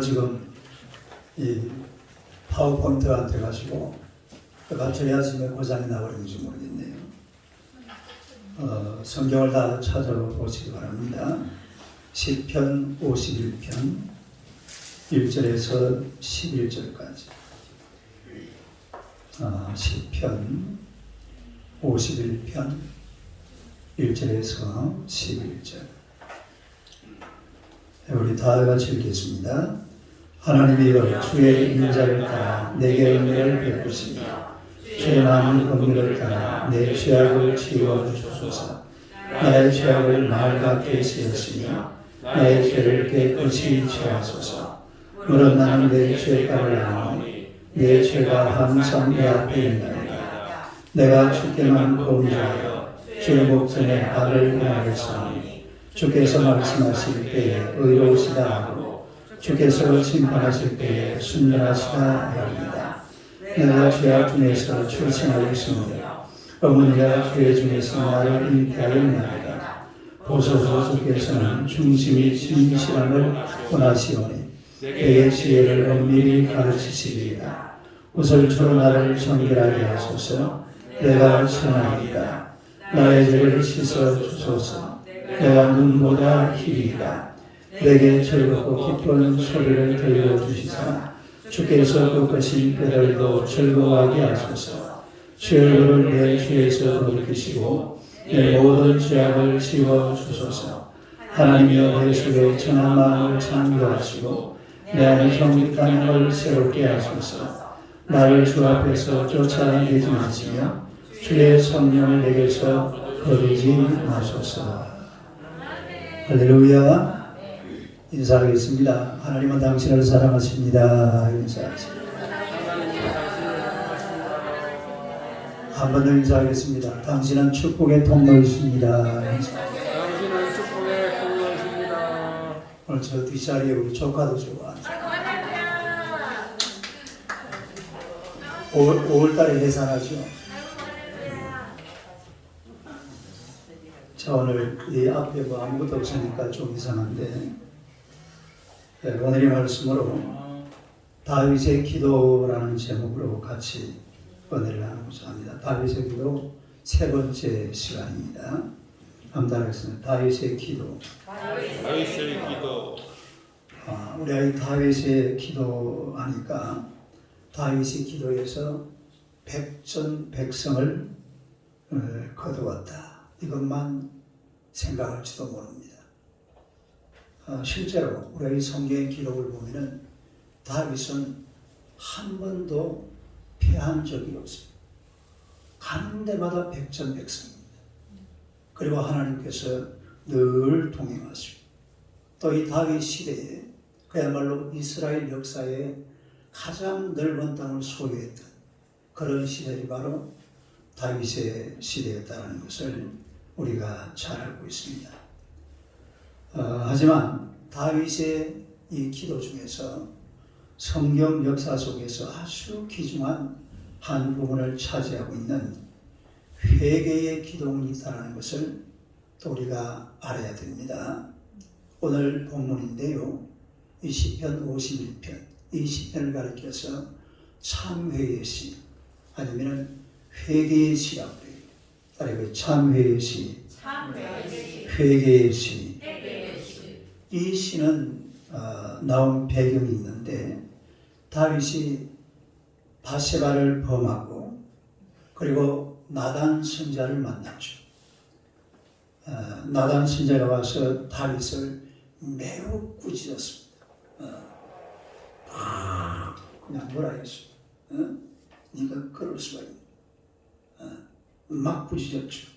지금 이 파워포인트가 안 돼가지고 갑자기 아침에 고장이 나버린지 모르겠네요. 성경을 다 찾아보시기 바랍니다. 시편 51편 1절에서 11절까지. 시편 51편 1절에서 11절. 우리 다 같이 읽겠습니다. 하나님이여, 주의 인자를 따라 내게 은혜를 베푸시며 주의 많은 긍휼을 따라 내 죄악을 지워주소서. 나의 죄악을 말 같게 지으시며 나의 죄를 깨끗이 제하소서. 물론 나는 내 죄가를 아노니 내 죄가 항상 내 앞에 있나이다. 내가 주께만 범죄하여 주의 목전에 악을 행하였사오니 주께서 말씀하실 때에 의로우시다 하고 주께서 심판하실 때에 순전하시다 하리이다. 내가 죄악 중에서 출생하였으므로 어머니가 죄 중에서 나를 잉태하였나이다. 보소서. 주께서는 중심이 진실함을 원하시오니 내게 지혜를 엄밀히 가르치시리이다. 우설초로 나를 정결하게 하소서. 내가 선하리이다. 나의 죄를 씻어 주소서. 내가 눈보다 희리이다. 내게 즐겁고 기쁜 소리를 들려주시사 주께서 그것이 뼈들도 즐거워하게 하소서. 주의 얼굴을 내 죄에서 돌이키시고 내 모든 죄악을 지워주소서. 하나님이여, 내 속에 정한 마음을 창조하시고 내 안에 정직한 걸 새롭게 하소서. 나를 주 앞에서 쫓아내지 마시며 주의 성령을 내게서 거두지 마소서. 할렐루야. 인사하겠습니다. 하나님은 당신을 사랑하십니다. 인사하십니다. 한 번 더 인사하겠습니다. 당신은 축복의 통로이십니다. 당신은 축복의 통로이십니다. 오늘 저 뒷자리에 우리 조카도 좋아. 5월달에 해산하죠. 자, 오늘 이 앞에 뭐 아무것도 없으니까 좀 이상한데, 오늘의 말씀으로 다윗의 기도라는 제목으로 같이 은혜를 나누고자 합니다. 다윗의 기도 세 번째 시간입니다. 함께하겠습니다. 다윗의 기도. 다윗의 기도. 우리가 이 다윗의 기도 하니까 다윗의 기도에서 백전백성을 거두었다. 이것만 생각할지도 모릅니다. 실제로 우리가 이 성경의 기록을 보면은 다윗은 한 번도 패한 적이 없습니다. 가는 데마다 백전백성입니다. 그리고 하나님께서 늘 동행하시고 또 이 다윗 시대에 그야말로 이스라엘 역사에 가장 넓은 땅을 소유했던 그런 시대이 바로 다윗의 시대였다는 것을 우리가 잘 알고 있습니다. 하지만 다윗의 이 기도 중에서 성경 역사 속에서 아주 귀중한 한 부분을 차지하고 있는 회개의 기도문이 있다는 것을 또 우리가 알아야 됩니다. 오늘 본문인데요. 이 시편 51편, 이 시편을 가리켜서 참회의 시 아니면 회개의 시라고 해요. 따라서 참회의 시, 회개의 시. 이 시는 나온 배경이 있는데 다윗이 바세바를 범하고 그리고 나단 선자를 만났죠. 나단 선자가 와서 다윗을 매우 꾸짖었습니다. 그냥 뭐라 했어요? 네가 그럴 수가 있냐? 막 부딪혔죠.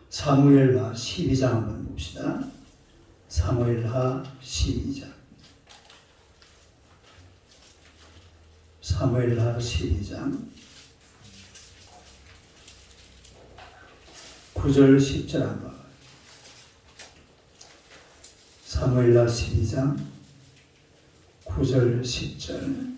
사무엘하 12장 한번 봅시다. 사무엘하 12장. 사무엘하 12장 9절 10절 한번. 사무엘하 12장 9절 10절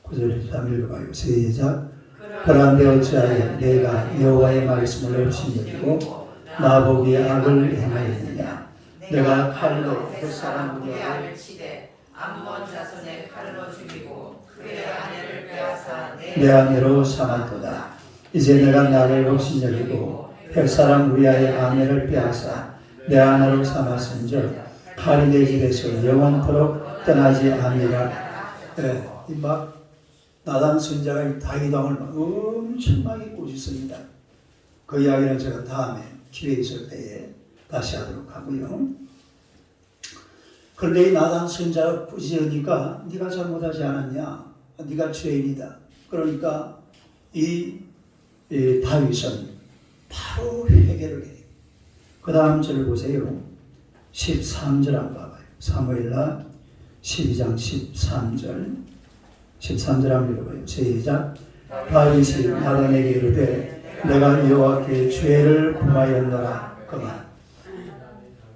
9절 3절 읽어봐요. 시작. 그런데 어찌하여 내가 여호와의 말씀을 없이 여기고 나보기에 악을 행하였느냐. 내가 칼로 그 사람 무리를 치되 암몬 자손의 칼로 죽이고 그의 아내를 빼앗아 내 아내로 삼았도다. 이제 내가 나를 업신여기고 헬사람 우리아의 아내를 빼앗아 내 아내로 삼았은즉 칼이 내 집에서 영원토록 떠나지 아니라. 막 나단 선지자가 이 다윗 왕을 엄청나게 꾸짖습니다. 그 이야기는 제가 다음에 기회 있을 때에 다시 하도록 하고요. 그런데 이 나단 선지자가 꾸짖으니까 네가 잘못하지 않았냐? 네가 죄인이다. 그러니까 이 다윗은 바로 회개를 해요. 그 다음 절 보세요. 13절 한번 봐봐요. 사무엘하 12장 13절. 13절 한번 읽어봐요. 시작. 다윗이 나단에게 이르되 내가 여호와께 죄를 범하였노라. 그만.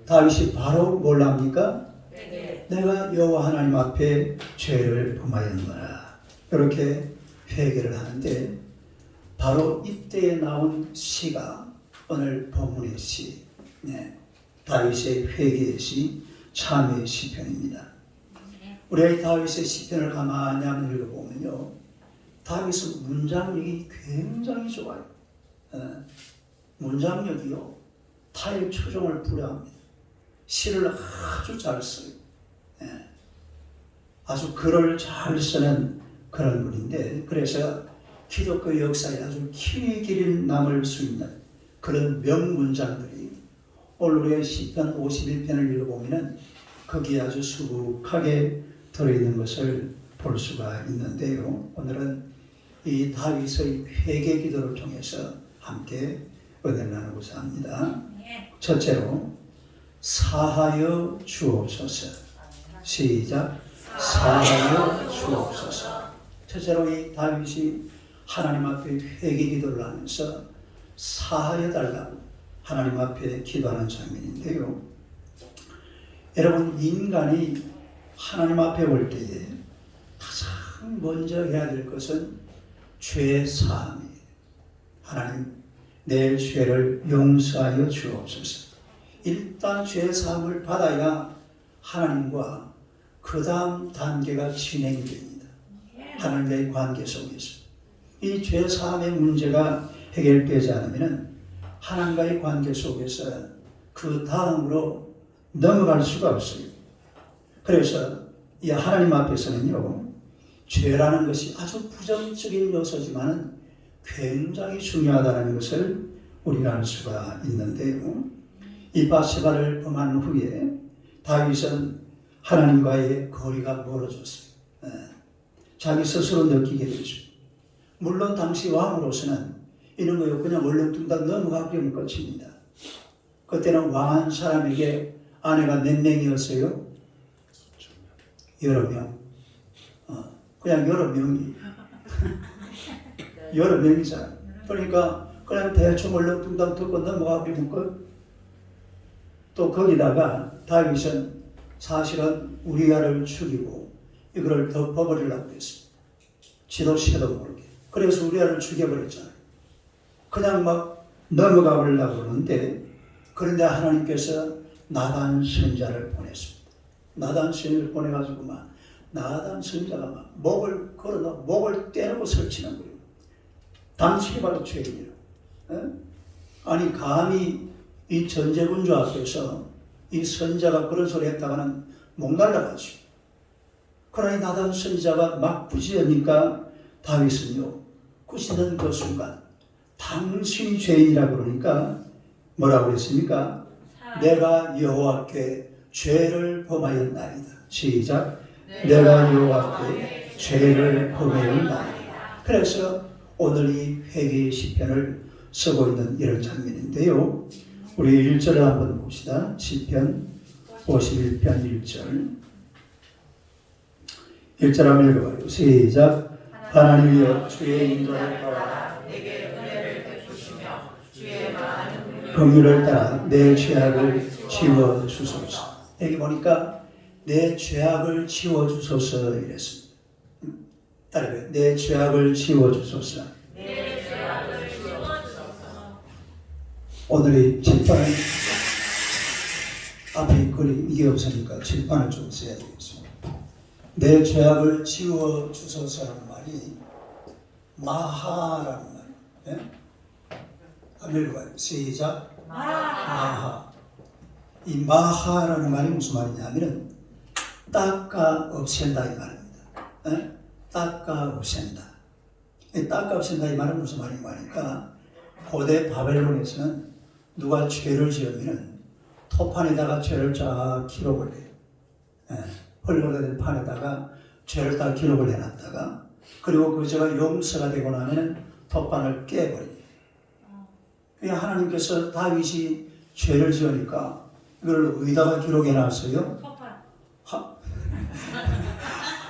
다윗이 바로 뭘 합니까? 내가 여호와 하나님 앞에 죄를 범하였노라. 이렇게 회개를 하는데 바로 이때에 나온 시가 오늘 본문의 시, 다윗의 회개의 시, 참회의 시편입니다. 우리가 이 다윗의 시편을 가만히 한번 읽어보면요, 다윗은 문장력이 굉장히 좋아요. 문장력이요, 타일 초종을 불허합니다. 시를 아주 잘 써요. 아주 글을 잘 쓰는 그런 분인데, 그래서 기독교 역사에 아주 길이 길이 남을 수 있는 그런 명문장들이 오늘 우리가 시편 51편을 읽어보면 거기에 아주 수북하게 들어있는 것을 볼 수가 있는데요. 오늘은 이 다윗의 회개 기도를 통해서 함께 은혜를 나누고자 합니다. 첫째로 사하여 주옵소서. 시작. 사하여 주옵소서. 첫째로 이 다윗이 하나님 앞에 회개 기도를 하면서 사하여 달라고 하나님 앞에 기도하는 장면인데요. 여러분, 인간이 하나님 앞에 올 때에 가장 먼저 해야 될 것은 죄 사함이에요. 하나님, 내 죄를 용서하여 주옵소서. 일단 죄 사함을 받아야 하나님과 그 다음 단계가 진행이 됩니다. 하나님과의 관계 속에서 이 죄 사함의 문제가 해결되지 않으면 하나님과의 관계 속에서 그 다음으로 넘어갈 수가 없어요. 그래서 이 하나님 앞에서는요, 죄라는 것이 아주 부정적인 요소지만 굉장히 중요하다는 것을 우리가 알 수가 있는데요. 이 바세바를 범한 후에 다윗은 하나님과의 거리가 멀어졌어요. 자기 스스로 느끼게 되죠. 물론 당시 왕으로서는 이런 거요, 그냥 얼렁뚱땅 넘어가기면 끝입니다. 그때는 왕한 사람에게 아내가 몇 명이었어요? 여러 명. 그냥 여러 명이. 여러 명이잖아요. 그러니까 그냥 대충 얼렁뚱땅 듣고 넘어가기면 끝. 또 거기다가 다윗은 사실은 우리아를 죽이고 이거를 덮어버리려고 했습니다. 지도 새도 모르게. 그래서 우리아를 죽여버렸잖아요. 그냥 막 넘어가 버리려고 그러는데, 그런데 하나님께서 나단 선지자를 보냈습니다. 나단 선지자를 보내가지고 나단 선지자가 목을 걸어놓고 목을 떼놓고 설치는 거예요. 당신이 바로 죄인이라고. 아니, 감히 이 전제군주 앞에서 이 선지자가 그런 소리 했다가는 목 날라가죠. 그러니 나단 선지자가 막 부지하니까 다윗은요, 꾸짖는 그 순간 당신이 죄인이라고 그러니까 뭐라고 그랬습니까? 내가 여호와께 죄를 범하였나이다. 시작. 내가 여호와께 죄를 범하였나이다. 그래서 오늘 이 회개의 시편을 쓰고 있는 이런 장면인데요. 우리 1절을 한번 봅시다. 시편 51편 1절. 1절 한번 읽어봐요. 시작. 하나님이여 주의 인도를 따라 내게 은혜를 베푸시며 주의 많은 긍휼을 따라 내 죄악을 지워 주소서. 여기 보니까 내 죄악을 지워 주소서 이랬습니다. 따라해요. 내 죄악을 지워 주소서. 내 죄악을 지워 주소서. 오늘의 칠판은 앞에 글이 이게 없으니까 칠판을 좀 써야 되겠습니다. 내 죄악을 지워 주소서라는 말이 마하라는 말이에요. 예? 한번 읽어봐요. 시작. 마하. 이 마하라는 말이 무슨 말이냐면 닦아 없앤다 이 말입니다. 예? 닦아 없앤다. 이 닦아 없앤다 이 말은 무슨 말인가 하니까 고대 바벨론에서는 누가 죄를 지으면 토판에다가 죄를 쫙 기록을 해요. 예. 헐거된 판에다가 죄를 다 기록을 해놨다가 그리고 그 죄가 용서가 되고 나면 토판을 깨버려요. 하나님께서 다윗이 죄를 지으니까 이걸 어디다가 기록해놨어요?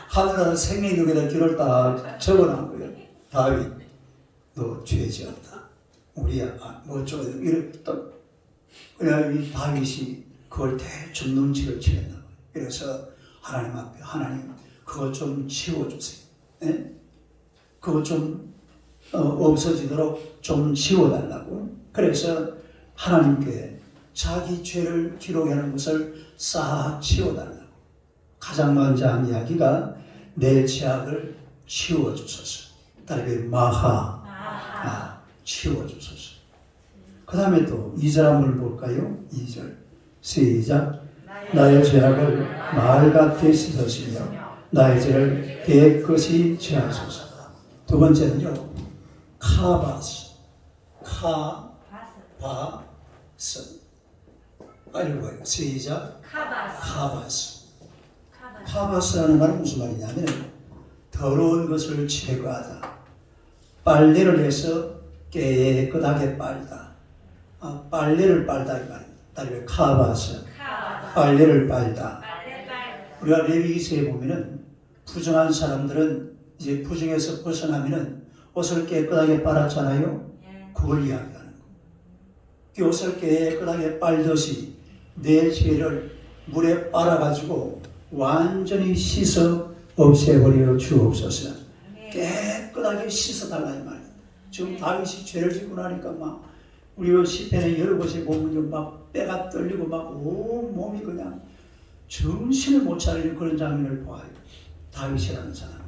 하늘나라 생명력에다 기록을 딱 적어놓은 거예요. 다윗, 너 죄 지었다. 우리야, 뭐 어쩌고 이랬다. 그래야 이 다윗이 그걸 대충 눈치를 채웠나 봐요. 그래서 하나님 앞에 하나님 그거 좀 지워주세요. 예? 그거 좀 없어지도록 좀 지워달라고. 그래서 하나님께 자기 죄를 기록하는 것을 싹 지워달라고. 가장 먼저 한 이야기가 내 죄악을 지워주소서. 다르게 마하, 지워주소서. 그 다음에 또 2절 한번 볼까요? 2절 시작. 나의 죄악을 말같이 씻으시며 나의 죄를 깨끗이 제하소서. 두 번째는요, 카바스. 카바스. 빨리 보여요. 시작. 카바스. 카바스라는 말은 무슨 말이냐면 더러운 것을 제거하다. 빨래를 해서 깨끗하게 빨다. 빨래를 빨다 이 말입니다. 다르게 카바스. 빨래를 빨다. 우리가 레위기서에 보면은 부정한 사람들은 이제 부정에서 벗어나면은 옷을 깨끗하게 빨았잖아요. 그걸 이야기하는 거예요. 그 옷을 깨끗하게 빨듯이 내 죄를 물에 빨아가지고 완전히 씻어 없애버려 주옵소서. 깨끗하게 씻어달라 이 말이에요. 지금 다윗이 죄를 짓고 나니까 막 우리 시편에 여러 곳에 보면 막 빼가 떨리고 막 온 몸이 그냥 정신을 못 차리는 그런 장면을 보아요. 다윗이라는 사람.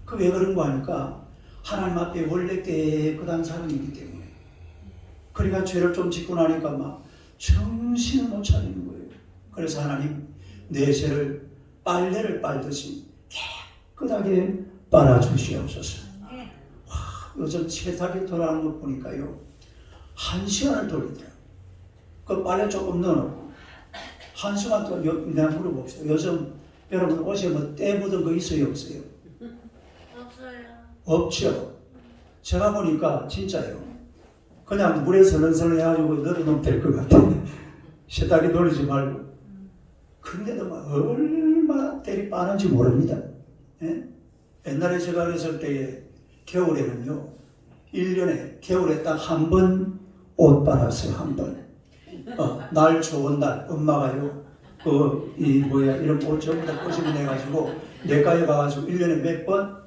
그 왜 그런 거 하니까 하나님 앞에 원래 깨끗한 사람이기 때문에. 그러니까 죄를 좀 짓고 나니까 막 정신을 못 차리는 거예요. 그래서 하나님 내 죄를 빨래를 빨듯이 깨끗하게 빨아주시옵소서. 요즘 세탁기 돌아가는 거 보니까요 1시간을 돌리더라고요. 그 빨래 조금 넣어놓고 1시간 동안 내가 물어봅시다. 요즘 여러분 옷에 뭐 때 묻은 거 있어요 없어요? 없어요. 없죠. 제가 보니까 진짜요. 그냥 물에 설렁설렁 해가지고 넣어놓으면 될 것 같아요. 세탁기 돌리지 말고. 근데도 막 얼마나 때리 빠는지 모릅니다. 예? 옛날에 제가 어렸을 때에 겨울에는요 1년에 겨울에 딱 한 번 옷 빨았어요. 한 번. 날 좋은 날 엄마가요 이런 옷 전부 다 꼬집어 내가지고 내과에 가가지고 1년에 몇 번?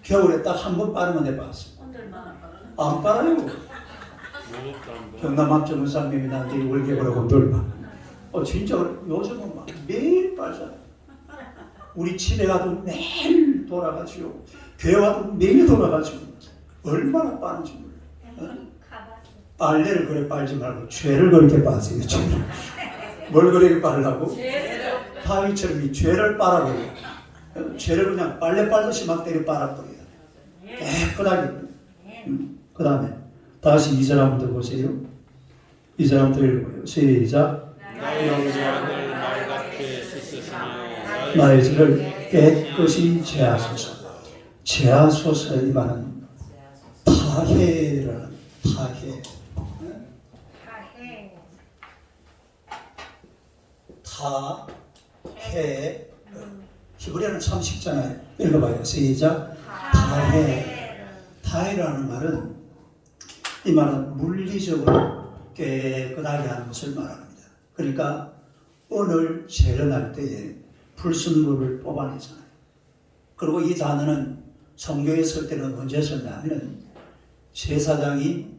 겨울에 딱 한 번 빠르면 내봤어요. 안 빨아요. 경남 합정은 쌍님이 나한테 월계보라고 놀마. 진짜 요즘은 막 매일 빨잖아요. 우리 집에 가도 매일 돌아가지고 교회 와도 매일 돌아가지고 얼마나 빠른지 몰라요. 빨래를 그래 빨지 말고 죄를 그렇게 빠세요. 죄를. 뭘 그렇게 빨라고? 다윗처럼 이 죄를 빨아버려요. 죄를 그냥 빨래 빨듯이 막 때려 빨아버려요. 깨끗하게. 그 다음에 다시 2절 한번 더 보세요. 2절 한번 더 읽어요. 시작. 나의 죄악을 말같이 씻으시며 나의 죄를 깨끗이 제하소서. 제하소서 이 말은 타해라는 타해. 타해. 히브리어는 참 쉽잖아요. 읽어봐요. 시작. 타해. 타해라는 말은 이 말은 물리적으로 깨끗하게 하는 것을 말합니다. 그러니까 오늘 재련할 때에 불순물을 뽑아내잖아요. 그리고 이 단어는 성경에 쓸 때는 언제 썼냐면 제사장이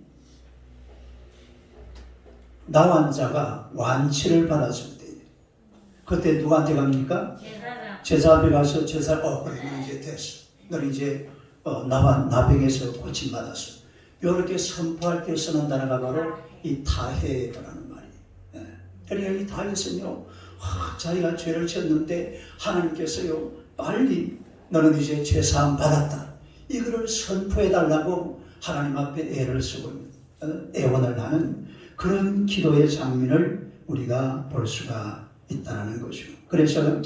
나환자가 완치를 받았을 때 그때 누구한테 갑니까? 제사 앞에 가서 제사, 그래, 너 이제 됐어. 너는 이제 나병에서 고침받았어. 이렇게 선포할 때 쓰는 단어가 바로 이 다해라는 말이에요. 예. 그러니까 이 다해는요, 자기가 죄를 지었는데 하나님께서요, 빨리 너는 이제 죄사함 받았다. 이거를 선포해달라고 하나님 앞에 애를 쓰고 애원을 하는 그런 기도의 장면을 우리가 볼 수가 있다는 거죠. 그래서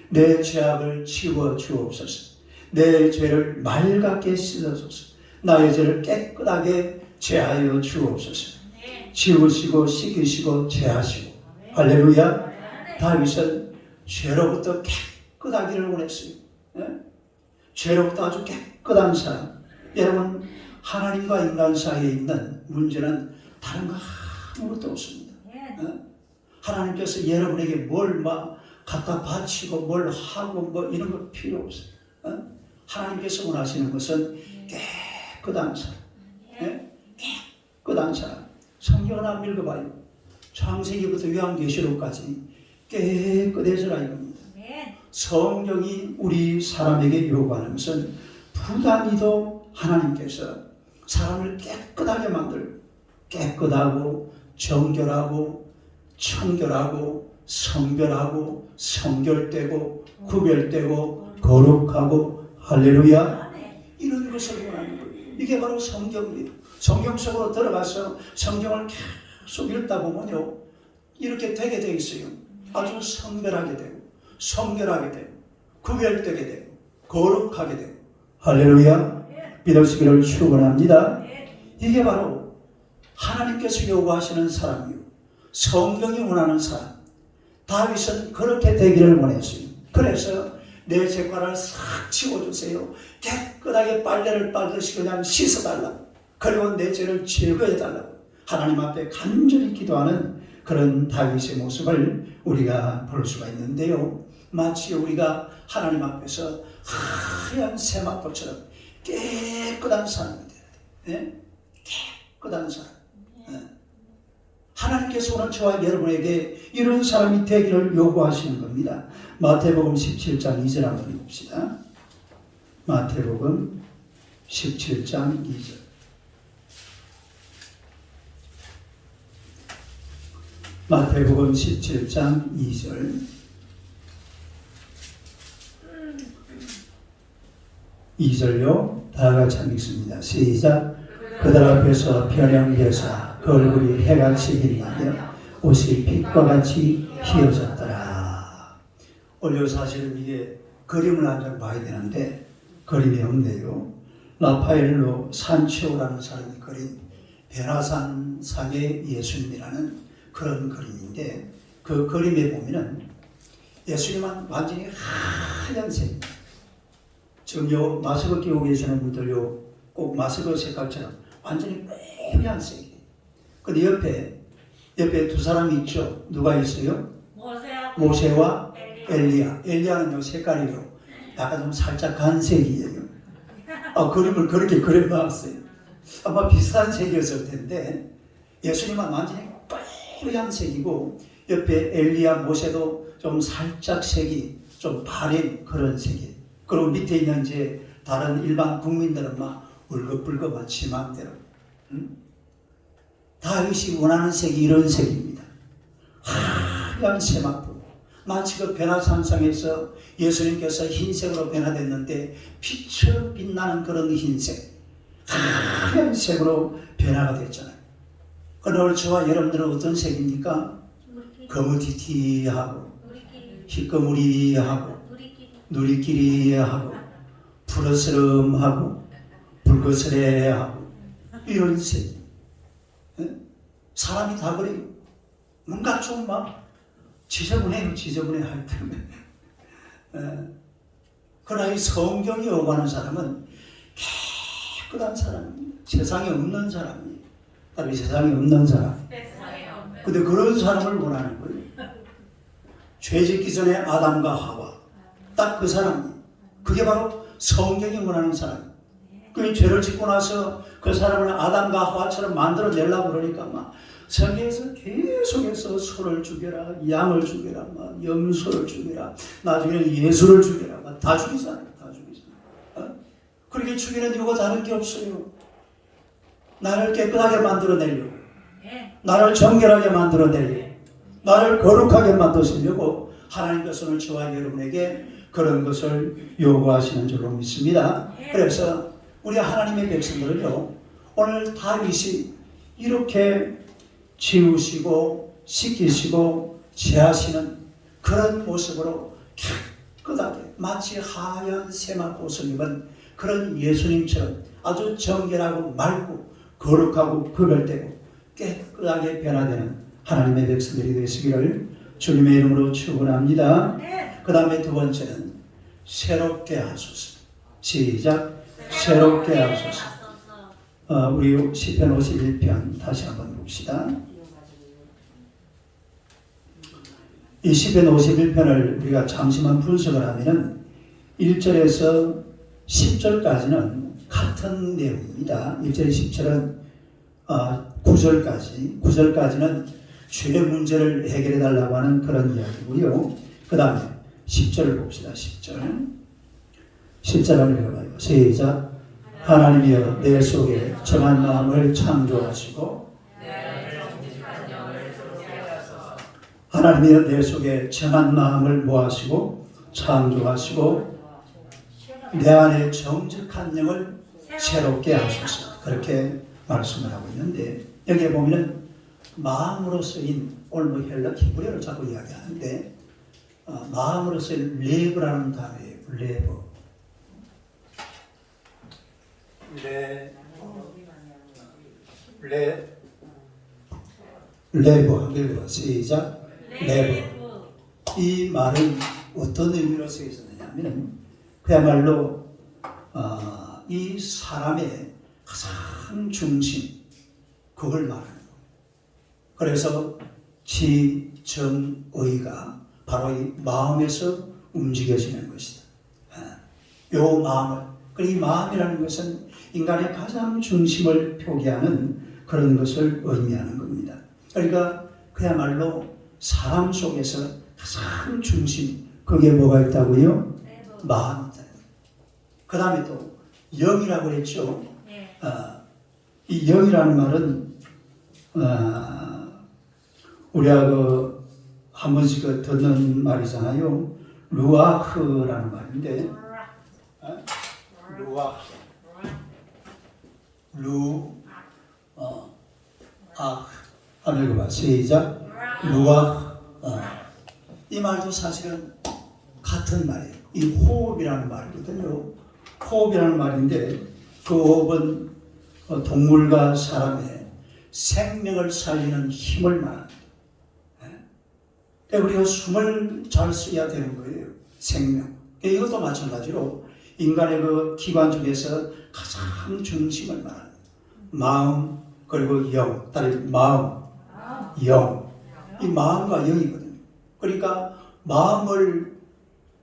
내 죄악을 치워 주옵소서. 내 죄를 맑게 씻어소서. 나의 죄를 깨끗하게 제하여 주옵소서. 지우시고 씻기시고 제하시고. 할렐루야. 다윗은 죄로부터 깨끗하기를 원했어요. 예? 죄로부터 아주 깨끗한 사람. 여러분, 하나님과 인간 사이에 있는 문제는 다른 거 아무것도 없습니다. 하나님께서 여러분에게 뭘 막 갖다 바치고 뭘 하고 뭐 이런 거 필요 없어요. 하나님께서 원하시는 것은 깨끗한 사람. 깨끗한 사람. 성경을 한번 읽어봐요. 창세기부터 요한계시록까지 깨끗해져라 이겁니다. 성경이 우리 사람에게 요구하는 것은 부단히도 하나님께서 사람을 깨끗하게 만들고 깨끗하고 정결하고 청결하고 성별하고 성결되고 구별되고 거룩하고 할렐루야 이런 것을 원하는 거예요. 이게 바로 성경입니다. 성경 속으로 들어가서 성경을 계속 읽다 보면요 이렇게 되게 되어 있어요. 아주 성별하게 되고 성결하게 되고 구별되게 되고 거룩하게 되고 할렐루야 믿으시기를 축원합니다. 이게 바로 하나님께서 요구하시는 사람이요 성경이 원하는 사람. 다윗은 그렇게 되기를 원했어요. 그래서 내 죄과를 싹 치워주세요. 깨끗하게 빨래를 빨듯이 그냥 씻어달라고. 그리고 내 죄를 제거해달라고. 하나님 앞에 간절히 기도하는 그런 다윗의 모습을 우리가 볼 수가 있는데요. 마치 우리가 하나님 앞에서 하얀 세마포처럼 깨끗한 사람이 돼야 돼요. 깨끗한 사람. 하나님께서 오늘 저와 여러분에게 이런 사람이 되기를 요구하시는 겁니다. 마태복음 17장 2절 한번 읽읍시다. 마태복음 17장 2절. 마태복음 17장 2절. 2절요. 다 같이 읽습니다. 시작. 그들 앞에서 변형되사 그 얼굴이 해같이 빛나며 옷이 빛과 같이 휘어졌더라. 오늘 사실은 이게 그림을 한 장 봐야 되는데 그림이 없네요. 라파엘로 산치오라는 사람이 그린 베나산 상의 예수님이라는 그런 그림인데 그 그림에 보면은 예수님은 완전히 하얀색. 지금 요 마스크 끼고 계시는 분들요 꼭 마스크 색깔처럼 완전히 하얀색이에요. 근데 옆에 두 사람이 있죠. 누가 있어요? 모세와 엘리야. 엘리야는 요 색깔이요 약간 좀 살짝 간색이에요. 그림을 그렇게 그려놨어요. 아마 비슷한 색이었을 텐데 예수님은 완전히 빨간색이고 옆에 엘리야 모세도 좀 살짝 색이 좀 바랜 그런 색이에요. 그리고 밑에 있는 이제 다른 일반 국민들은 막 울긋불긋한 치마대로 다윗이 원하는 색이 이런 색입니다. 하얀 세마포. 마치 그 베나산상에서 예수님께서 흰색으로 변화됐는데 빛처럼 빛나는 그런 흰색. 하얀 색으로 변화가 됐잖아요. 오늘 저와 여러분들은 어떤 색입니까? 거무튀튀하고 희꺼무리하고 누리끼리하고 푸르스름하고 붉으스레하고 이런 색. 사람이 다 그래요. 뭔가 좀 막 지저분해요. 지저분해 하여튼. 그러나 이 성경이 요구하는 사람은 깨끗한 사람입니다. 세상에 없는 사람이에요. 다른 세상에 없는 사람. 근데 그런 사람을 원하는 거예요. 죄 짓기 전에 아담과 하와. 딱 그 사람이에요. 그게 바로 성경이 원하는 사람이에요. 그 죄를 짓고 나서 그 사람을 아담과 하와처럼 만들어내려고 그러니까 막 저기에서 계속해서 소를 죽여라, 양을 죽여라, 막 염소를 죽여라, 나중에는 예수를 죽여라, 막 다 죽이잖아요. 다 죽이잖아요. 그렇게 죽이는 이유가 다른 게 없어요. 나를 깨끗하게 만들어내려고, 나를 정결하게 만들어내려고, 나를 거룩하게 만드시려고 하나님께서는 저와 여러분에게 그런 것을 요구하시는 줄로 믿습니다. 그래서 우리 하나님의 백성들은요, 오늘 다윗이 이렇게 지우시고 씻기시고 제하시는 그런 모습으로 깨끗하게 마치 하얀 세마포를 입은 그런 예수님처럼 아주 정결하고 맑고 거룩하고 구별되고 깨끗하게 변화되는 하나님의 백성들이 되시기를 주님의 이름으로 축원합니다. 그 다음에 두 번째는 새롭게 하소서. 시작. 새롭게 하소서. 우리 시편 51편 다시 한번 봅시다. 이 시편 51편을 우리가 잠시만 분석을 하면은 1절에서 10절까지는 같은 내용입니다. 1절 10절은 9절까지는 죄 문제를 해결해 달라고 하는 그런 이야기고요. 그 다음에 10절을 봅시다. 10절을 읽어봐요. 시작. 하나님이여 내 속에 정한 마음을 창조하시고, 하나님이여 내 속에 정한 마음을 모하시고 창조하시고 내 안에 정직한 영을 새롭게 하소서. 그렇게 말씀을 하고 있는데, 여기에 보면은 마음으로 쓰인, 오늘 뭐 헬라 히브리어를 자꾸 이야기하는데 마음으로 쓰인 레브라는 단어예요. 레브. 시작. 레브. 이 말은 어떤 의미로 쓰여 있었느냐면 그야말로 이 사람의 가장 중심, 그걸 말하는 거예요. 그래서 지정의가 바로 이 마음에서 움직여지는 것이다. 이 마음을, 이 마음이라는 것은 인간의 가장 중심을 표기하는 그런 것을 의미하는 겁니다. 그러니까 그야말로 사람 속에서 가장 중심, 그게 뭐가 있다고요? 마음이다. 그 다음에 또 영이라고 그랬죠. 이 영이라는 말은 우리가 한 번씩 듣는 말이잖아요. 루아흐라는 말인데, 한번 읽어봐. 시작. 루아흐. 이 말도 사실은 같은 말이에요. 이 호흡이라는 말이거든요. 호흡이라는 말인데, 그 호흡은 동물과 사람의 생명을 살리는 힘을 말합니다. 우리가 숨을 잘 쉬어야 되는 거예요. 생명. 이것도 마찬가지로 인간의 그 기관 중에서 가장 중심을 말합니다. 마음, 그리고 영. 따라서 마음, 영. 이 마음과 영이거든요. 그러니까 마음을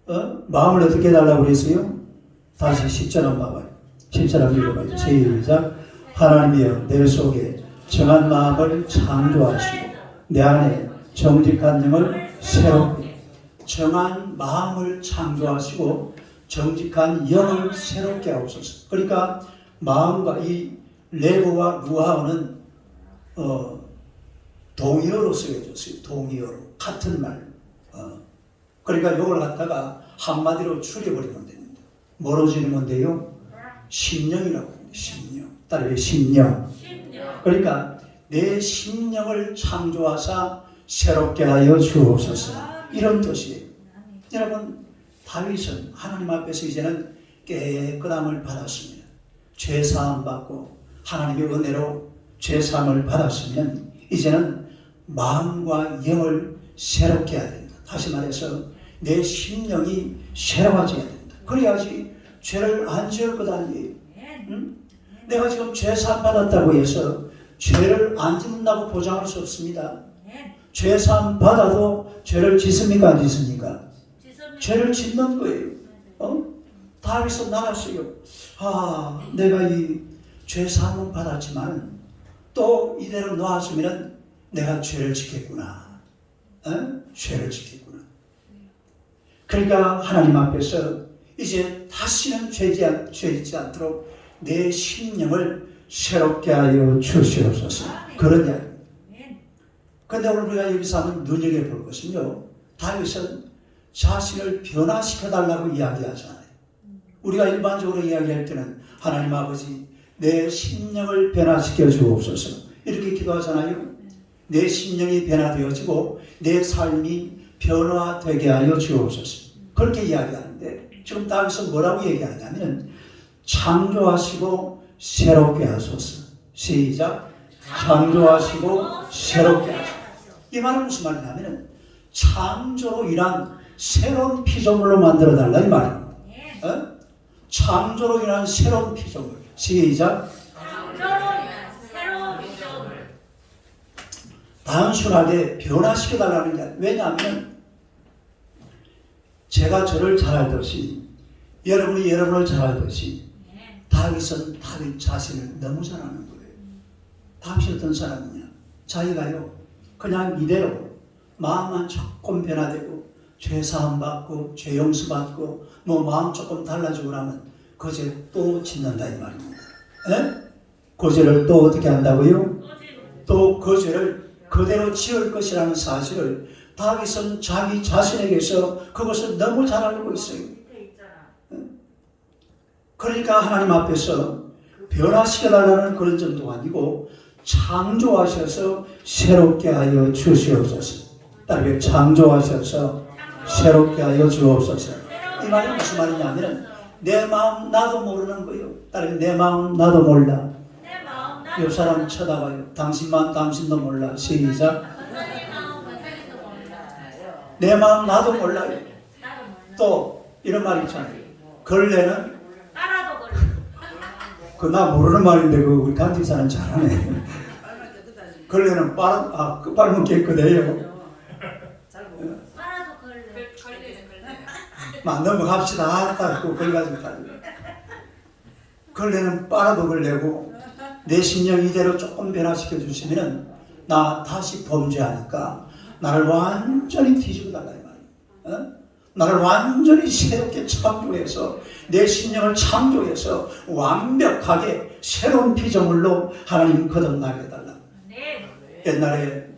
어떻게 해달라고 그랬어요? 다시 10절 한번 봐봐요. 10절 한번 읽어봐요. 시작. 하나님이여 내 속에 정한 마음을 창조하시고 내 안에 정직한 영을 새롭게. 정한 마음을 창조하시고 정직한 영을 새롭게 하옵소서. 그러니까 마음과 이 레브와 루아흐는 동의어로 쓰여졌어요. 동의어로. 같은 말. 그러니까 이걸 갖다가 한마디로 줄여버리면 됩니다. 뭐로 줄이면 돼요? 심령이라고 합니다. 심령. 따라해 심령. 그러니까 내 심령을 창조하사 새롭게 하여 주옵소서. 이런 뜻이에요. 여러분, 다윗은 하나님 앞에서 이제는 깨끗함을 받았습니다. 죄사함 받고 하나님의 은혜로 죄사함을 받았으면 이제는 마음과 영을 새롭게 해야 된다. 다시 말해서 내 심령이 새로워져야 된다. 그래야지 죄를 안 지을 것 아니에요. 응? 내가 지금 죄사함 받았다고 해서 죄를 안 짓는다고 보장할 수 없습니다. 죄사함 받아도 죄를 짓습니까? 안 짓습니까? 죄를 짓는 거예요. 다윗은 나갔어요. 내가 이 죄사함은 받았지만 또 이대로 놓았으면 내가 죄를 짓겠구나. 죄를 짓겠구나. 그러니까 하나님 앞에서 이제 다시는 죄 짓지 않도록 내 심령을 새롭게 하여 주시옵소서. 그런 이야기입니다. 그런데 오늘 우리가 여기서 한번 눈여겨볼 것은요, 다윗은 자신을 변화시켜달라고 이야기하잖아요. 우리가 일반적으로 이야기할 때는 하나님 아버지 내 심령을 변화시켜 주옵소서 이렇게 기도하잖아요. 내 심령이 변화되어지고 내 삶이 변화되게 하여 주옵소서 그렇게 이야기하는데, 지금 다윗은 뭐라고 얘기하냐면 창조하시고 새롭게 하소서. 시작. 창조하시고 새롭게 하소서. 이 말은 무슨 말이냐면 창조로 인한 새로운 피조물로 만들어 달라 이 말입니다. 창조로 인한 새로운 피조물. 시작. 창조로 인한 새로운 피조물. 단순하게 변화시켜 달라는 게 아니에요. 왜냐하면 제가 저를 잘 알듯이 여러분이 여러분을 잘 알듯이 다윗은 다윗 자신을 너무 잘 아는 거예요. 다윗이 어떤 사람이냐? 자기가요 그냥 이대로 마음만 조금 변화되고 죄 사함 받고 죄 용서 받고 뭐 마음 조금 달라지고 나면 그 죄 또 짓는다 이 말입니다. 그 죄를 또 어떻게 한다고요? 또 그 죄를 그대로 지을 것이라는 사실을 다윗은 자기 자신에게서 그것을 너무 잘 알고 있어요. 그러니까 하나님 앞에서 변화시켜달라는 그런 정도가 아니고 창조하셔서 새롭게 하여 주시옵소서. 따르게 창조하셔서 새롭게 하여 주옵소서. 이 말이 무슨 말이냐면 내 마음 나도 모르는 거예요. 따르게 내 마음 나도 몰라. 옆 사람 쳐다봐요. 당신만 당신도 몰라. 시작. 내 마음 나도 몰라요. 또 이런 말 있잖아요. 걸레는 따라도 걸려. 그 나 모르는 말인데 그 우리 간직사는 잘하네. 걸레는 빨면 깨끗해요. 따라도 걸려. 넘어갑시다. 딱 거기 가지고 딱. 걸레는 빨아도 걸레고 내 심령 이대로 조금 변화시켜 주시면 나 다시 범죄하니까 나를 완전히 뒤집어 달라 이 말이에요. 나를 완전히 새롭게 창조해서 내 심령을 창조해서 완벽하게 새로운 피조물로 하나님 거듭나게 해달라. 옛날에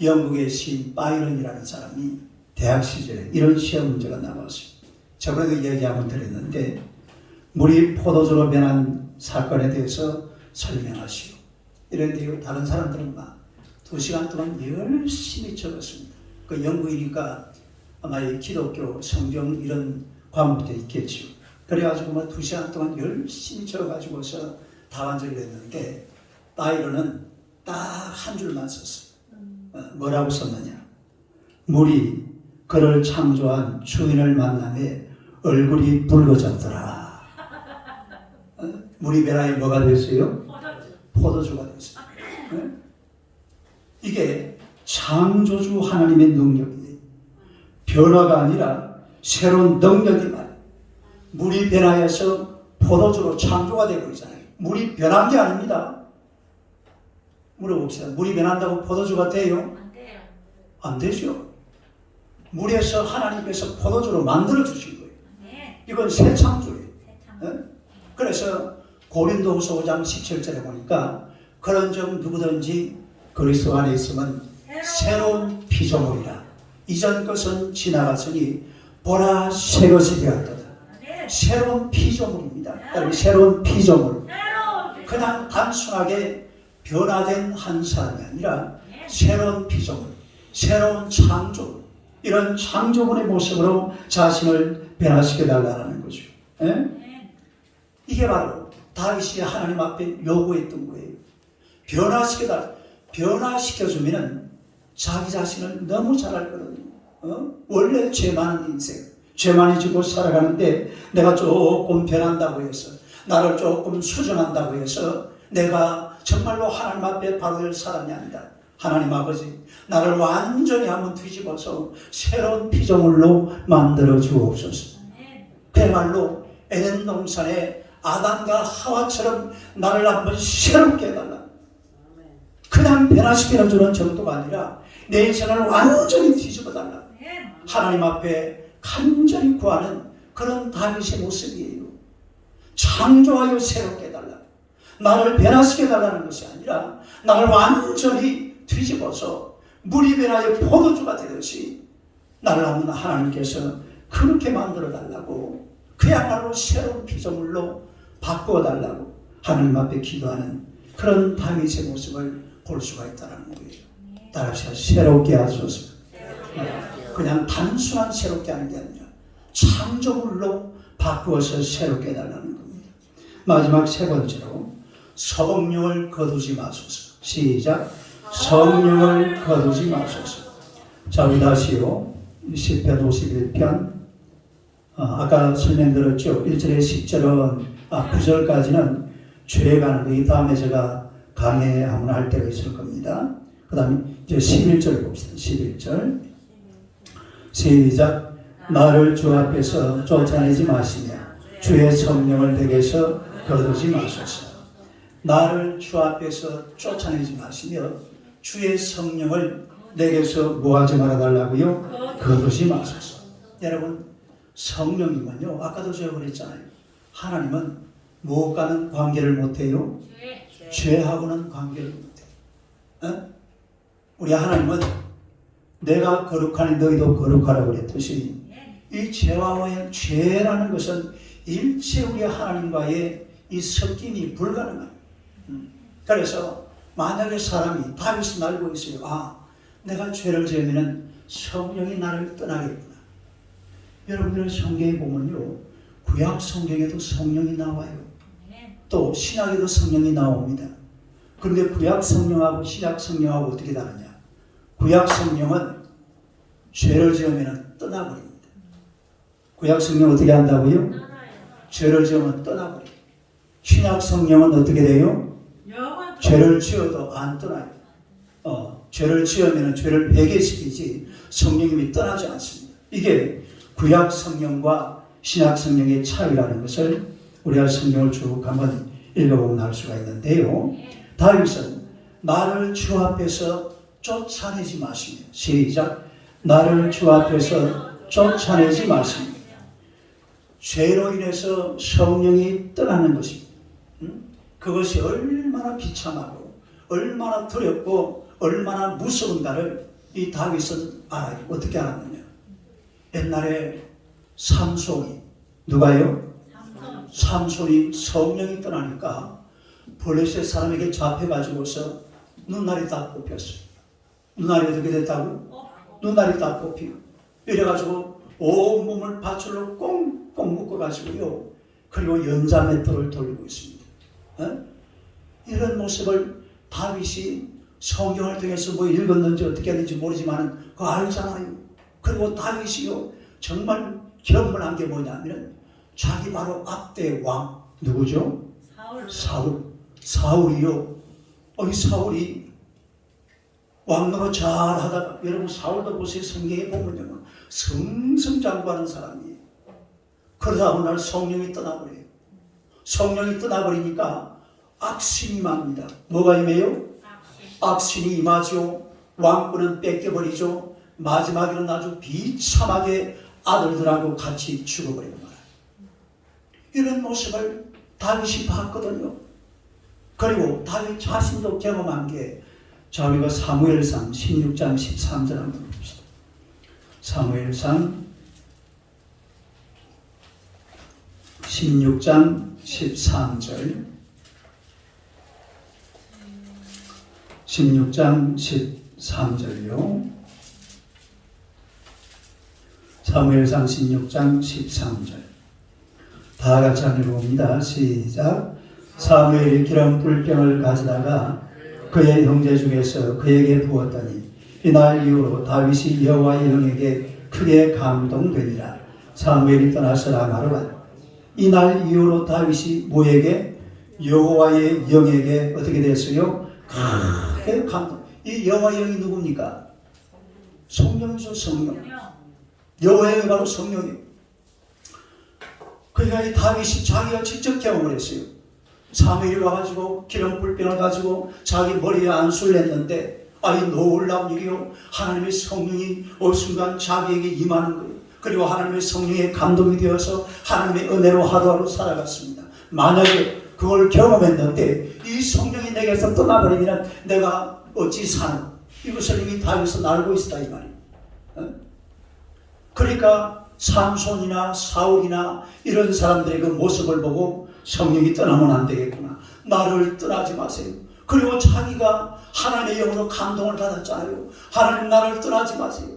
영국의 시인 바이런이라는 사람이 대학 시절에 이런 시험 문제가 나왔어요. 저번에도 얘기 한번 드렸는데 물이 포도주로 변한 사건에 대해서 설명하시오. 이런데 다른 사람들은 막 2시간 동안 열심히 적었습니다. 그 영국이니까 아마 이 기독교 성경 이런 과목도 있겠죠. 그래가지고 막 2시간 동안 열심히 적어가지고서 답안지를 냈는데 바이런은 딱 한 줄만 썼어요. 뭐라고 썼느냐? 물이 그를 창조한 주인을 만남에 얼굴이 붉어졌더라. 물이 변화에 뭐가 됐어요? 포도주가 됐어요. 이게 창조주 하나님의 능력이에요. 변화가 아니라 새로운 능력이 말이에요. 물이 변화해서 포도주로 창조가 되고 있잖아요. 물이 변한 게 아닙니다. 물어봅시다. 물이 변한다고 포도주가 돼요? 안 돼요. 안 되죠. 물에서 하나님께서 포도주로 만들어 주신 거예요. 이건 새 창조예요. 그래서 고린도후서 5장 17절에 보니까 그런즉 누구든지 그리스도 안에 있으면 새로운 피조물이라. 이전 것은 지나갔으니 보라 새 것이 되었도다. 새로운 피조물입니다. 새로운 피조물. 그냥 단순하게 변화된 한 사람이 아니라 새로운 피조물, 새로운 창조, 이런 창조물의 모습으로 자신을 변화시켜 달라는 거죠. 이게 바로 다윗이 하나님 앞에 요구했던 거예요. 변화시켜주면 자기 자신을 너무 잘 알거든요. 원래 죄 많은 인생, 죄 많이 지고 살아가는데 내가 조금 변한다고 해서, 나를 조금 수정한다고 해서 내가 정말로 하나님 앞에 바로 될 사람이 아니다. 하나님 아버지, 나를 완전히 한번 뒤집어서 새로운 피조물로 만들어 주옵소서. 그야말로 에덴 동산에 아담과 하와처럼 나를 한번 새롭게 해달라. 그냥 그냥 변화시켜주는 정도가 아니라 내 인생을 완전히 뒤집어 달라. 하나님 앞에 간절히 구하는 그런 다윗의 모습이에요. 창조하여 새롭게 해달라. 나를 변화시켜달라는 것이 아니라 나를 완전히 뒤집어서 물이 변하여 포도주가 되듯이 나를 하나님께서 그렇게 만들어달라고, 그야말로 새로운 피조물로 바꾸어달라고 하나님 앞에 기도하는 그런 다윗의 모습을 볼 수가 있다는 거예요. 따라서 새롭게 하소서. 그냥 단순한 새롭게 하는 게 아니라 창조물로 바꾸어서 새롭게 해달라는 겁니다. 마지막 세 번째로 성령을 거두지 마소서. 시작. 성령을 거두지 마소서. 자, 우리 다시요. 10편 51편 아까 설명드렸죠. 1절에 10절은 9절까지는 죄에 관한 거, 이 다음에 제가 강의 한번 할 때가 있을 겁니다. 그 다음에 이제 11절 봅시다. 11절 시작. 나를 주 앞에서 쫓아내지 마시며 주의 성령을 내게서 거두지 마소서. 나를 주 앞에서 쫓아내지 마시며 주의 성령을 내게서 뭐하지 말아달라고요? 거두지 마소서. 여러분, 성령님은요, 아까도 제가 그랬잖아요. 하나님은 무엇과는 관계를 못해요? 죄하고는 관계를 못해요. 우리 하나님은 내가 거룩하니 너희도 거룩하라고 그랬듯이 이 죄라는 것은 일체 우리 하나님과의 이 섞임이 불가능합니다. 그래서 만약에 사람이 다윗은 알고 있어요. 내가 죄를 지으면 성령이 나를 떠나겠구나. 여러분들 성경에 보면요, 구약 성경에도 성령이 나와요. 또 신약에도 성령이 나옵니다. 그런데 구약 성령하고 신약 성령하고 어떻게 다르냐? 구약 성령은 죄를 지으면 떠나버립니다. 구약 성령은 어떻게 한다고요? 죄를 지으면 떠나버려요. 신약 성령은 어떻게 돼요? 죄를 지어도 안 떠나요. 죄를 지으면 죄를 회개시키지 성령님이 떠나지 않습니다. 이게 구약 성령과 신약 성령의 차이라는 것을 우리가 성경을 쭉 한번 읽어보면 알 수가 있는데요. 다윗은 나를 주 앞에서 쫓아내지 마시며, 시작. 나를 주 앞에서 쫓아내지 마시며. 죄로 인해서 성령이 떠나는 것입니다. 그것이 얼마나 비참하고 얼마나 두렵고 얼마나 무서운가를 이 다윗은 알아요. 어떻게 알았느냐? 옛날에 삼손이, 누가요? 삼손이 성령이 떠나니까 블레셋 사람에게 잡혀가지고서 눈알이 다 뽑혔어요. 눈알이 어떻게 됐다고? 눈알이 다 뽑히고 이래가지고 온몸을 밧줄로 꽁꽁 묶어가지고요. 그리고 연자맷돌을 돌리고 있습니다. 이런 모습을 다윗이 성경을 통해서 뭐 읽었는지 어떻게 했는지 모르지만 그거 알잖아요. 그리고 다윗이요, 정말 견물한 게 뭐냐면 자기 바로 앞대 왕 누구죠? 사울이요. 이 사울이 왕노릇 잘 하다가, 여러분 사울도 보세요. 성경에 보면요, 승승장구하는 사람이에요. 그러다 어느 날 성령이 떠나버려요. 성령이 떠나버리니까 악신이 임합니다. 뭐가 임해요? 악신이 임하죠. 왕권은 뺏겨버리죠. 마지막에는 아주 비참하게 아들들하고 같이 죽어버리는 거예요. 이런 모습을 다윗이 봤거든요. 그리고 다윗 자신도 경험한 게, 자, 우리가 사무엘상 16장 13절 한번 봅시다. 사무엘상 16장 13절 16장 13절요. 사무엘상 16장 13절 다 같이 한번 읽어봅니다. 시작. 사무엘이 기름 뿔병을 가져다가 그의 형제 중에서 그에게 부었더니 이날 이후로 다윗이 여호와의 영에게 크게 감동되니라. 사무엘이 떠나서 라마로 갔다. 이날 이후로 다윗이 뭐에게? 여호와의 영에게 어떻게 됐어요? 크게 감동. 이 여호와의 영이 누굽니까? 성령이죠. 성령. 여호와의 영이 바로 성령이에요. 그러니까 이 다윗이 자기가 직접 경험을 했어요. 사무엘이 와가지고 기름불병을 가지고 자기 머리에 안수를 했는데 아이 놀라운 일이요. 하나님의 성령이 어느 순간 자기에게 임하는 거예요. 그리고 하나님의 성령에 감동이 되어서 하나님의 은혜로 하루하루 살아갔습니다. 만약에 그걸 경험했는데 이 성령이 내게서 떠나버리면 내가 어찌 사는? 이것을 이미 다윗은 알고 있었다 이 말이에요. 그러니까 삼손이나 사울이나 이런 사람들의 그 모습을 보고 성령이 떠나면 안 되겠구나. 나를 떠나지 마세요. 그리고 자기가 하나님의 영으로 감동을 받았잖아요. 하나님 나를 떠나지 마세요.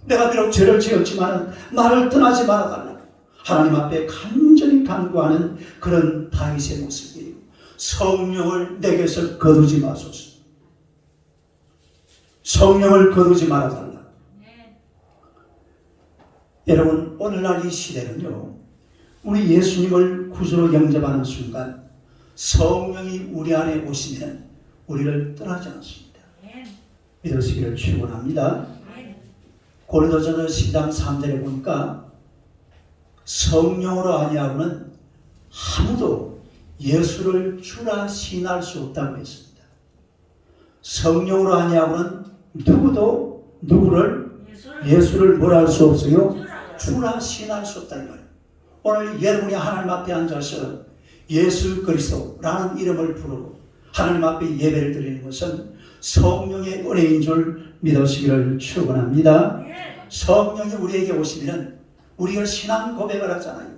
내가 비록 죄를 지었지만 나를 떠나지 말아달라고 하나님 앞에 간절히 간구하는 그런 다윗의 모습이에요. 성령을 내게서 거두지 마소서. 성령을 거두지 말아달라. 여러분 오늘날 이 시대는요, 우리 예수님을 구주로 영접하는 순간 성령이 우리 안에 오시면 우리를 떠나지 않습니다. 믿으시기를 축원합니다. 고린도전서 10장 3절에 보니까 성령으로 아니하고는 아무도 예수를 주라 시인할 수 없다고 했습니다. 성령으로 아니하고는 누구도 누구를 예수를 뭐라 할 수 없어요? 주라 시인할 수 없다 이 말이에요. 오늘 여러분이 하나님 앞에 앉아서 예수 그리스도라는 이름을 부르고 하나님 앞에 예배를 드리는 것은 성령의 은혜인 줄 믿으시기를 축원합니다. 성령이 우리에게 오시면 우리가 신앙 고백을 하잖아요.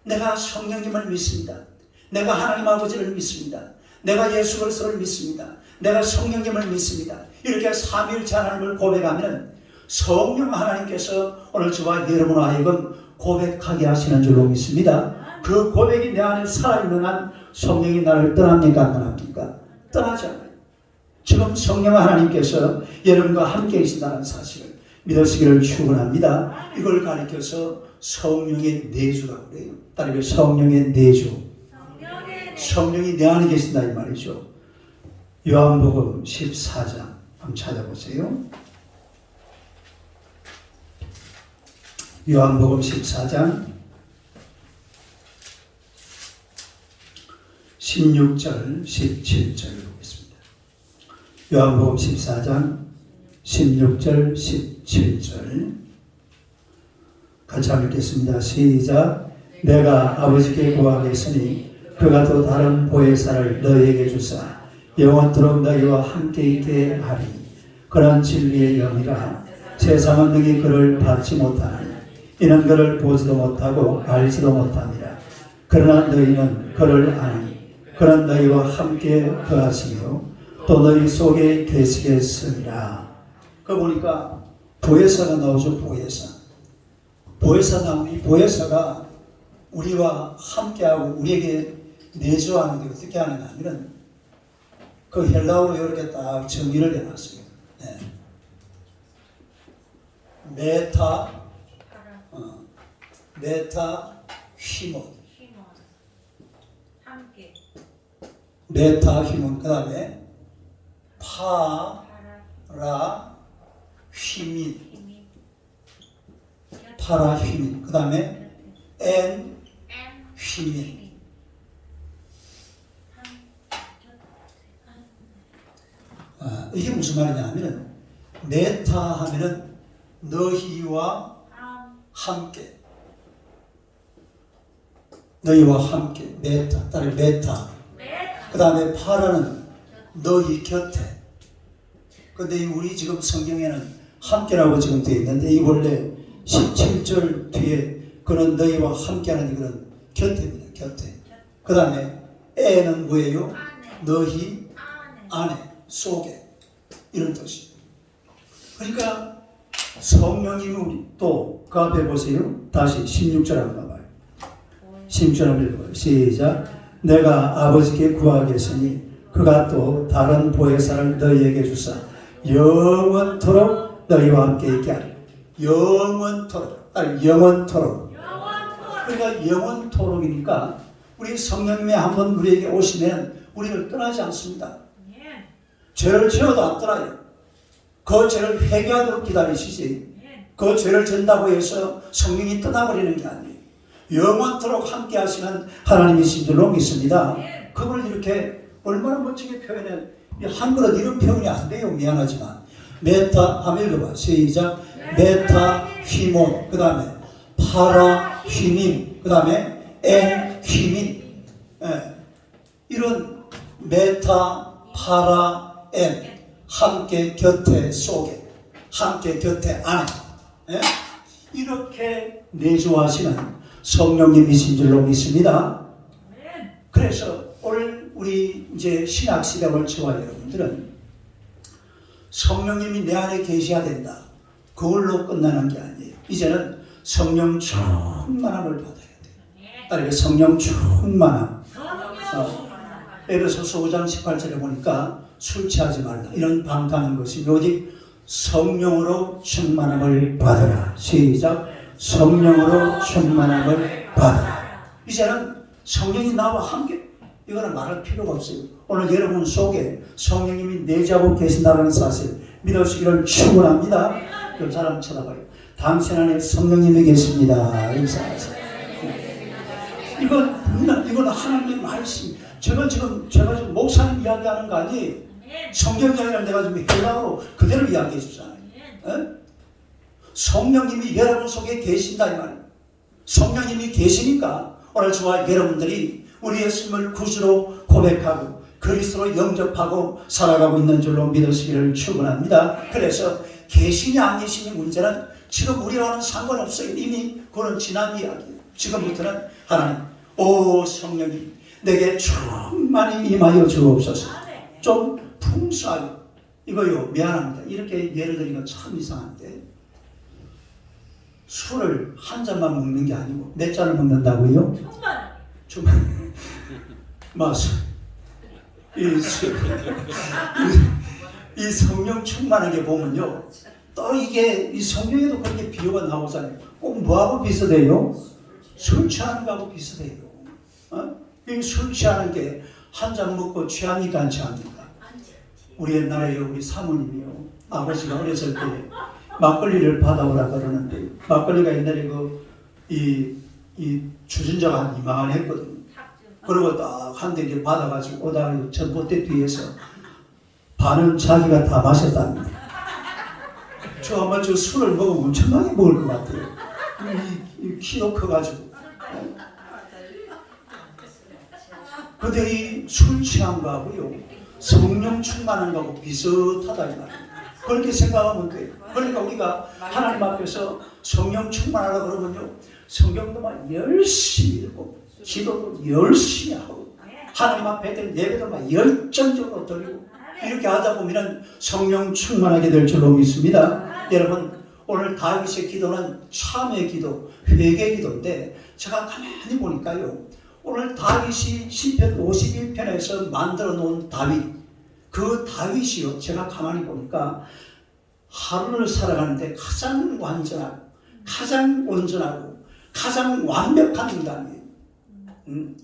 내가 성령님을 믿습니다. 내가 하나님 아버지를 믿습니다. 내가 예수 그리스도를 믿습니다. 내가 성령님을 믿습니다. 이렇게 삼위일체 하나님을 고백하면 성령 하나님께서 오늘 저와 여러분을 하여금 고백하게 하시는 줄로 믿습니다. 그 고백이 내 안에 살아있는 한 성령이 나를 떠납니까 안 떠납니까? 떠나지 않아요. 지금 성령 하나님께서 여러분과 함께 계신다는 사실을 믿으시기를 축원합니다. 이걸 가리켜서 성령의 내주라고 그래요. 따르면 성령의 내주. 성령이 내 안에 계신다 이 말이죠. 요한복음 14장 한번 찾아보세요. 요한복음 14장 16절 17절을 보겠습니다. 요한복음 14장 16절 17절 같이 한번 읽겠습니다. 시작. 내가 아버지께 구하겠으니 그가 또 다른 보혜사를 너희에게 주사 영원토록 너희와 함께 있게 하리니 그런 진리의 영이라 세상은 능히 그를 받지 못하나니 이는 그를 보지도 못하고 알지도 못합니다. 그러나 너희는 그를 아니 그는 너희와 함께 거하시며 또 너희 속에 계시겠으리라. 그 보니까 보혜사가 나오죠. 보혜사 나오니 보혜사가 우리와 함께하고 우리에게 내주하는 게 어떻게 하느냐 하면 그 헬라어로 이렇게 딱 정의를 해놨습니다. 네. 메타 히몬 함께 메타 히몬 그 다음에 파라 휘민 파라 휘민 그 다음에 엔 휘민 이게 무슨 말이냐 하면은 메타 하면은 너희와 함께 너희와 함께 메타 따로 메타 그 다음에 파라는 너희 곁에. 근데 우리 지금 성경에는 함께라고 지금 되어 있는데 이 원래 17절 뒤에 그는 너희와 함께하는 이거는 곁에입니다. 곁에. 그 다음에 에는 뭐예요? 너희 안에 속에 이런 뜻이에요. 그러니까 성령님이 우리 또 그 앞에 보세요. 다시 16절 한번 봐봐요. 16절 한번 읽어봐요. 시작. 내가 아버지께 구하겠으니 그가 또 다른 보혜사를 너희에게 주사 영원토록 너희와 함께 있게 하리. 영원토록. 아니 영원토록. 그러니까 영원토록이니까 우리 성령님이 한번 우리에게 오시면 우리를 떠나지 않습니다. 죄를 지어도 안 떠나요. 그 죄를 회개하도록 기다리시지. 그 죄를 전다고 해서 성령이 떠나버리는 게 아니에요. 영원토록 함께 하시는 하나님이신 줄로 믿습니다. 그걸 이렇게 얼마나 멋지게 표현해. 한글은 이런 표현이 안 돼요. 미안하지만. 메타, 한번 읽어봐. 시작. 메타, 휘몬. 그 다음에 파라, 휘민. 그 다음에 엔, 휘민. 예. 이런 메타, 파라, 엔. 함께 곁에 속에. 함께 곁에 안에. 예? 이렇게 내조하시는 성령님이신 줄로 믿습니다. 그래서 오늘 우리 이제 신학 시대를 저와 여러분들은 성령님이 내 안에 계셔야 된다. 그걸로 끝나는 게 아니에요. 이제는 성령 충만함을 받아야 돼요. 따라서 성령 충만함. 에베소서 5장 18절에 보니까 술 취하지 말라. 이런 방탕한 것이 오직 성령으로 충만함을 받아라. 시작. 성령으로 충만함을 받아라. 이제는 성령이 나와 함께, 이거는 말할 필요가 없어요. 오늘 여러분 속에 성령님이 내재하고 계신다는 사실 믿으시기를 축원합니다. 그 사람 쳐다봐요. 당신 안에 성령님이 계십니다. 인사하세요. 이건 하나님의 말씀. 제가 지금 목사님 이야기하는 거 아니에요. 성경 이야기를 내가 지금 헬라어로 그대로 이야기해 주잖아요. 성령님이 여러분 속에 계신다 이 말이에요. 성령님이 계시니까 오늘 저와 여러분들이 우리 예수님을 구주로 고백하고 그리스도로 영접하고 살아가고 있는 줄로 믿으시기를 축원합니다. 그래서 계시냐 안 계시냐 문제는 지금 우리와는 상관없어요. 이미 그건 지난 이야기예요. 지금부터는 하나님, 오 성령님 내게 충만히 임하여 주옵소서. 좀 풍수하게. 이거요 미안합니다. 이렇게 예를 들리면 참 이상한데 술을 한 잔만 먹는 게 아니고 몇 잔을 먹는다고요? 충만. 맞아. 이 성령 충만하게 보면요. 또 이게 이 성령에도 그렇게 비유가 나오잖아요. 꼭 뭐하고 비슷해요? 술 취하는 거하고 비슷해요. 이 술 취하는 게 한 잔 먹고 취합니까 안 취합니까? 우리 옛날에 우리 사모님이요. 아버지가 어렸을 때 막걸리를 받아오라 그러는데 막걸리가 옛날에 이 주전자가 한 이만한 했거든요. 그리고 딱 한 대 이렇게 받아가지고 오다가 전봇대 뒤에서 반은 자기가 다 마셨답니다. 저 아마 저 술을 먹으면 엄청나게 먹을 것 같아요. 이 키도 커가지고. 근데 이 술 취한 거하고요 성령 충만한 거하고 비슷하다 이 말이에요. 그렇게 생각하면 돼요. 그러니까 우리가 하나님 앞에서 성령 충만하라 그러면요 성경도 막 열심히 읽고 기도도 열심히 하고 하나님 앞에 들 예배도 막 열정적으로 드리고 이렇게 하다 보면 성령 충만하게 될 줄로 믿습니다. 여러분 오늘 다윗의 기도는 참회 기도, 회개 기도인데 제가 가만히 보니까요 오늘 다윗이 시편 51편에서 만들어 놓은 다윗, 그 다윗이요 제가 가만히 보니까 하루를 살아가는데 가장 완전하고 가장 온전하고 가장 완벽한 인간이에요.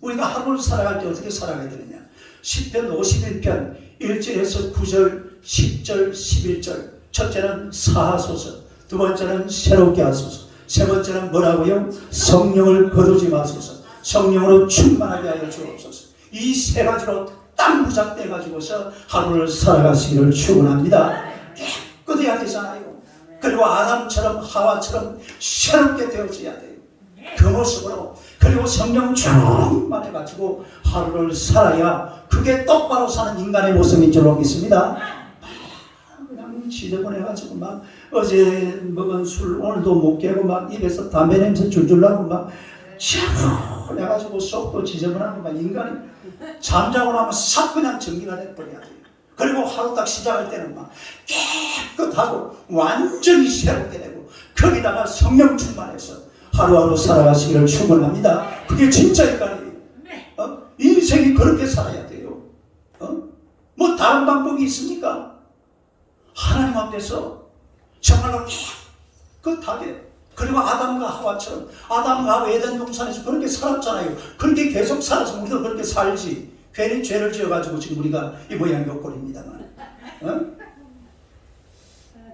우리가 하루를 살아갈 때 어떻게 살아가야 되느냐. 시편 51편 1절에서 9절 10절 11절 첫째는 사하소서, 두 번째는 새롭게 하소서, 세 번째는 뭐라고요? 성령을 거두지 마소서, 성령으로 충만하게 하여 주옵소서. 이 세 가지로 딱 무작대 가지고서 하루를 살아가시기를 축원합니다. 깨끗해야 되잖아요. 그리고 아담처럼 하와처럼 새롭게 되어져야 돼요. 그 모습으로. 그리고 성령 충만해 가지고 하루를 살아야 그게 똑바로 사는 인간의 모습인 줄로 믿습니다. 그냥 지저분해 가지고 막 어제 먹은 술 오늘도 못 깨고 막 입에서 담배 냄새 줄줄 나고 막 해가지고 속도 지저분하고 막 인간이 잠자고 나면 싹 그냥 정리가 돼버려야 돼요. 그리고 하루 딱 시작할 때는 막 깨끗하고 완전히 새롭게 되고 거기다가 성령 충만해서 하루하루 살아가시기를 축원합니다. 그게 진짜 인간이에요. 인생이 그렇게 살아야 돼요. 뭐 다른 방법이 있습니까? 하나님 앞에서 정말로 깨끗하게. 그리고 아담과 하와처럼 아담과 하와 에덴 동산에서 그렇게 살았잖아요. 그렇게 계속 살아서 우리도 그렇게 살지. 괜히 죄를 지어가지고 지금 우리가 이 모양 격꼴입니다만.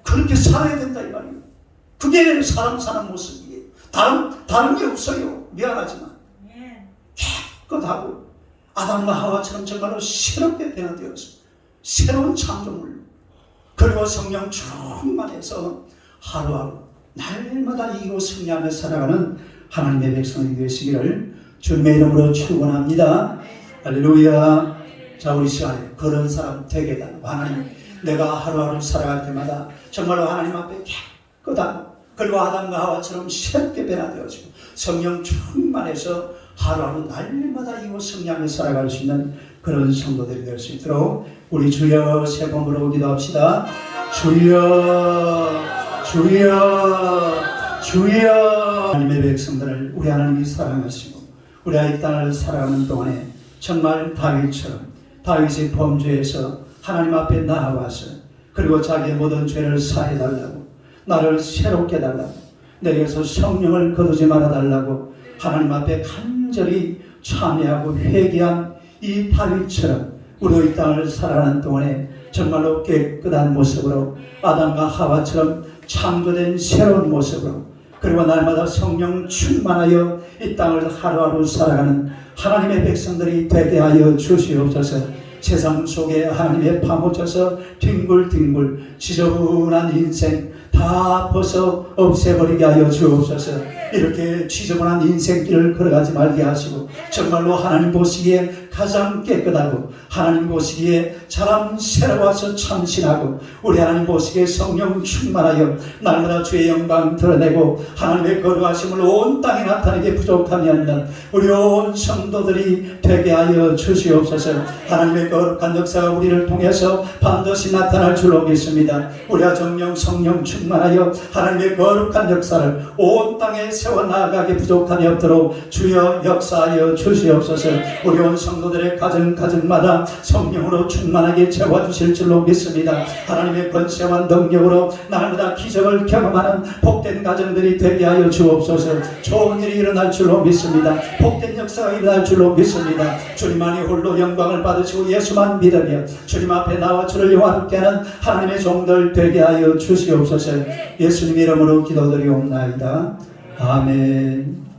그렇게 살아야 된다 이 말이에요. 그게 사람 사는 모습이에요. 다른 게 없어요. 미안하지만 깨끗하고 아담과 하와처럼 정말로 새롭게 변화되어서 새로운 창조물로, 그리고 성령 충만해서 하루하루 날마다 이기고 승리하며 살아가는 하나님의 백성이 되시기를 주님의 이름으로 축원합니다. 할렐루야. 자, 우리 시간에 그런 사람 되게 달라고, 하나님, 내가 하루하루 살아갈 때마다 정말로 하나님 앞에 깨끗하고, 그리고 아담과 하와처럼 새롭게 변화되어지고 성령 충만해서 하루하루 날마다 이기고 승리하며 살아갈 수 있는 그런 성도들이 될 수 있도록 우리 주여 세 번으로 기도합시다. 주여, 주여, 주여. 하나님의 백성들을 우리 하나님이 사랑하시고 우리가 이 땅을 살아가는 동안에 정말 다윗의 범죄에서 하나님 앞에 나아와서, 그리고 자기의 모든 죄를 사해달라고, 나를 새롭게 해달라고, 내게서 성령을 거두지 말아달라고 하나님 앞에 간절히 참여하고 회개한 이 다윗처럼 우리 이 땅을 살아가는 동안에 정말로 깨끗한 모습으로 아담과 하와처럼 창조된 새로운 모습으로, 그리고 날마다 성령 충만하여 이 땅을 하루하루 살아가는 하나님의 백성들이 되게 하여 주시옵소서. 세상 속에 하나님의 파묻혀서 뒹굴뒹굴 지저분한 인생 다 벗어 없애버리게 하여 주옵소서. 이렇게 지저분한 인생길을 걸어가지 말게 하시고 정말로 하나님 보시기에 가장 깨끗하고, 하나님 보시기에 사람 새로워서 참신하고, 우리 하나님 보시기에 성령 충만하여 날마다 주의 영광 드러내고 하나님의 거룩하심을 온 땅에 나타내게 부족함이 없는 우리 온 성도들이 되게 하여 주시옵소서. 하나님의 거룩한 역사가 우리를 통해서 반드시 나타날 줄로 믿습니다. 우리가 정령 성령 충만하여 하나님의 거룩한 역사를 온 땅에 세워나가게 부족함이 없도록 주여 역사하여 주시옵소서. 우리 온 성도들의 가정마다 성령으로 충만하게 채워주실 줄로 믿습니다. 하나님의 권세와 능력으로 날마다 기적을 경험하는 복된 가정들이 되게 하여 주옵소서. 좋은 일이 일어날 줄로 믿습니다. 복된 역사가 일어날 줄로 믿습니다. 주님만이 홀로 영광을 받으시고 예수만 믿으며 주님 앞에 나와 주를 영화롭게 하는 하나님의 종들 되게 하여 주시옵소서. 예수님 이름으로 기도드리옵나이다. 아멘.